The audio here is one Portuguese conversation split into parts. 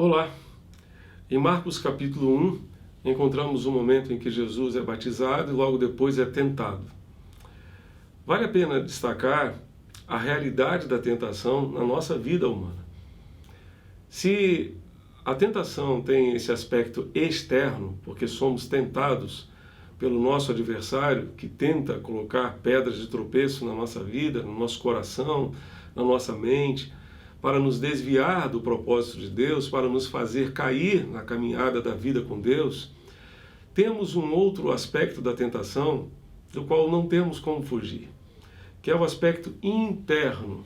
Olá! Em Marcos capítulo 1, encontramos um momento em que Jesus é batizado e logo depois é tentado. Vale a pena destacar a realidade da tentação na nossa vida humana. Se a tentação tem esse aspecto externo, porque somos tentados pelo nosso adversário, que tenta colocar pedras de tropeço na nossa vida, no nosso coração, na nossa mente, para nos desviar do propósito de Deus, para nos fazer cair na caminhada da vida com Deus, temos um outro aspecto da tentação do qual não temos como fugir, que é o aspecto interno.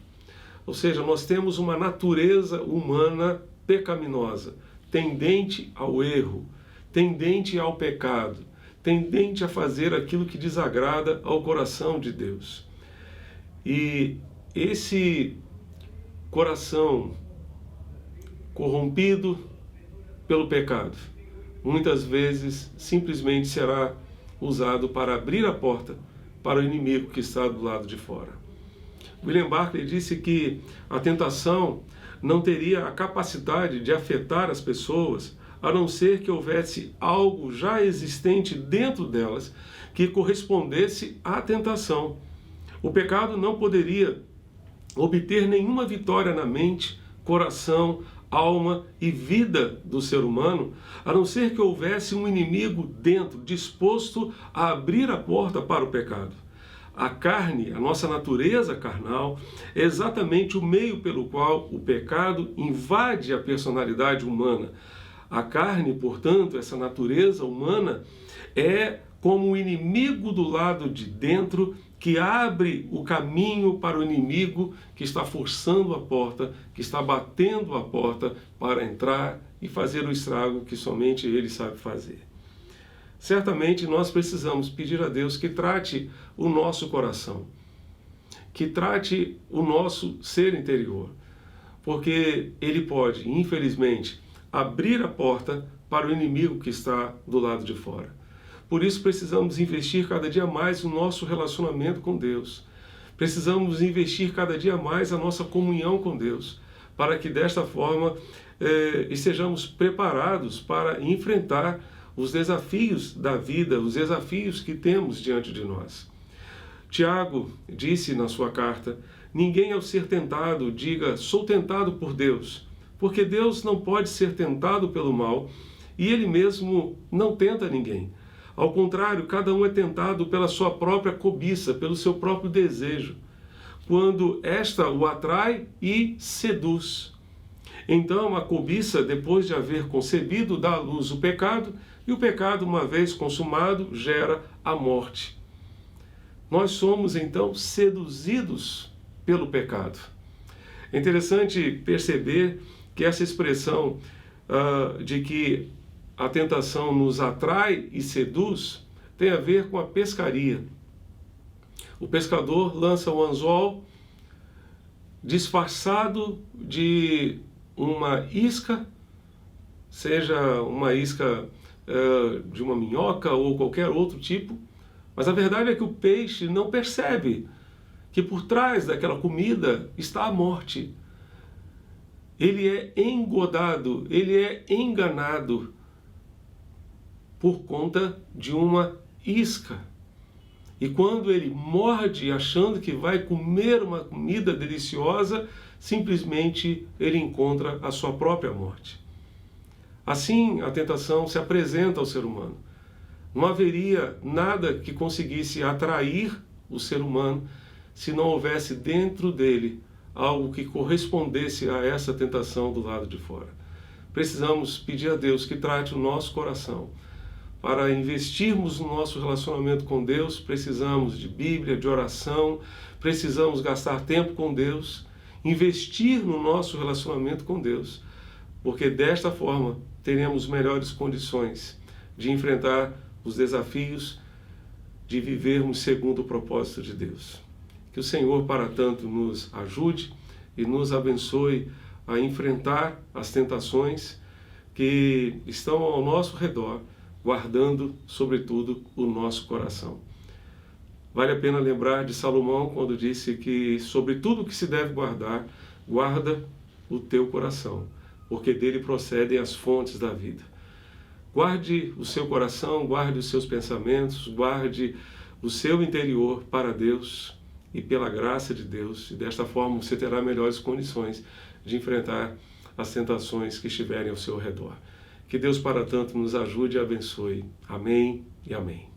Ou seja, nós temos uma natureza humana pecaminosa, tendente ao erro, tendente ao pecado, tendente a fazer aquilo que desagrada ao coração de Deus. E esse coração corrompido pelo pecado, muitas vezes simplesmente será usado para abrir a porta para o inimigo que está do lado de fora. William Barclay disse que a tentação não teria a capacidade de afetar as pessoas, a não ser que houvesse algo já existente dentro delas que correspondesse à tentação. O pecado não poderia obter nenhuma vitória na mente, coração, alma e vida do ser humano, a não ser que houvesse um inimigo dentro, disposto a abrir a porta para o pecado. A carne, a nossa natureza carnal, é exatamente o meio pelo qual o pecado invade a personalidade humana. A carne, portanto, essa natureza humana, é como um inimigo do lado de dentro que abre o caminho para o inimigo que está forçando a porta, que está batendo a porta para entrar e fazer o estrago que somente ele sabe fazer. Certamente nós precisamos pedir a Deus que trate o nosso coração, que trate o nosso ser interior, porque ele pode, infelizmente, abrir a porta para o inimigo que está do lado de fora. Por isso precisamos investir cada dia mais no nosso relacionamento com Deus. Precisamos investir cada dia mais a nossa comunhão com Deus, para que desta forma estejamos preparados para enfrentar os desafios da vida, os desafios que temos diante de nós. Tiago disse na sua carta: ninguém ao ser tentado diga, sou tentado por Deus, porque Deus não pode ser tentado pelo mal e Ele mesmo não tenta ninguém. Ao contrário, cada um é tentado pela sua própria cobiça, pelo seu próprio desejo, quando esta o atrai e seduz. Então a cobiça, depois de haver concebido, dá à luz o pecado, e o pecado, uma vez consumado, gera a morte. Nós somos então seduzidos pelo pecado. É interessante perceber que essa expressão de que a tentação nos atrai e seduz tem a ver com a pescaria. O pescador lança o anzol disfarçado de uma isca, seja uma isca de uma minhoca ou qualquer outro tipo, mas a verdade é que o peixe não percebe que por trás daquela comida está a morte. Ele é engodado, ele é enganado por conta de uma isca. E quando ele morde achando que vai comer uma comida deliciosa, simplesmente ele encontra a sua própria morte. Assim, a tentação se apresenta ao ser humano. Não haveria nada que conseguisse atrair o ser humano se não houvesse dentro dele algo que correspondesse a essa tentação do lado de fora. Precisamos pedir a Deus que trate o nosso coração. Para investirmos no nosso relacionamento com Deus, precisamos de Bíblia, de oração, precisamos gastar tempo com Deus, investir no nosso relacionamento com Deus, porque desta forma teremos melhores condições de enfrentar os desafios de vivermos segundo o propósito de Deus. Que o Senhor, para tanto, nos ajude e nos abençoe a enfrentar as tentações que estão ao nosso redor, guardando, sobretudo, o nosso coração. Vale a pena lembrar de Salomão quando disse que sobre tudo que se deve guardar, guarda o teu coração, porque dele procedem as fontes da vida. Guarde o seu coração, guarde os seus pensamentos, guarde o seu interior para Deus e pela graça de Deus. E desta forma você terá melhores condições de enfrentar as tentações que estiverem ao seu redor. Que Deus para tanto nos ajude e abençoe. Amém e amém.